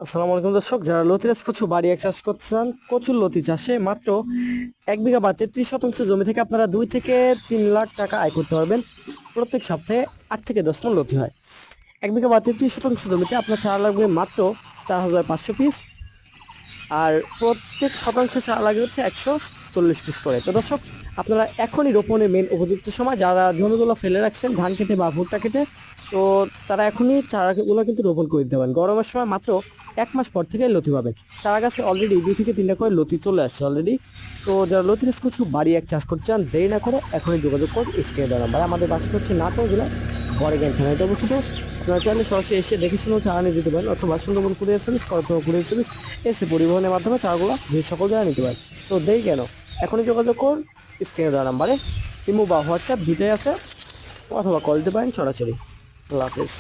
আসসালামু আলাইকুম দর্শক, যারা লতিরাজ কচু বাড়ি এক চাষ করতে চান, কচুর লতি চাষে মাত্র 1 বিঘা বা 33 শতাংশ জমি থেকে আপনারা 2 থেকে 3 লাখ টাকা আয় করতে পারবেন। প্রত্যেক সপ্তাহে 8 থেকে 10 টন লতি হয়। 1 বিঘা বা 33 শতাংশ জমিতে আপনার চারা লাগবে মাত্র 4,500 পিস, আর প্রত্যেক শতাংশ চারা লাগে হচ্ছে 140 পিস করে। তো দর্শক, আপনারা এখনই রোপণের মেন উপযুক্ত সময়, যারা জমিগুলো ফেলে রাখছেন ধান কেটে বা ভুট্টা কেটে, তো তারা এখনই চারাগুলো কিন্তু রোপণ করে দিতে পারেন। গরমের সময় মাত্র 1 মাস পর থেকে লতি পাবেন। চারা গাছে অলরেডি 2 থেকে 3টা করে লতি চলে আসছে অলরেডি। তো যারা লতি গাছ কিছু বাড়ি এক চাষ করতে চান, দেরি না করে এখনই যোগাযোগ করুন স্ক্রিনে দেওয়া নাম্বার। আমাদের বাসা হচ্ছে নাটোর জেলা বড়গাঁও থানায় অবস্থিত। আপনারা চাইলে সরাসরি এসে দেখে শুনে চারা নিয়ে যেতে পারেন, অথবা Sundarban courier service, Karatoya courier service, এসে পরিবহনের মাধ্যমে চারাগুলো যে সকল জায়গায় নিতে পারেন। তো দেরি কেন, এখনই যোগাযোগ করুন স্ক্রিনে দেওয়া নাম্বারে। ইমো বা হোয়াটসঅ্যাপ দুটোই আছে, অথবা কল দিতে পারেন সরাসরি। আল্লাহ হাফেজ।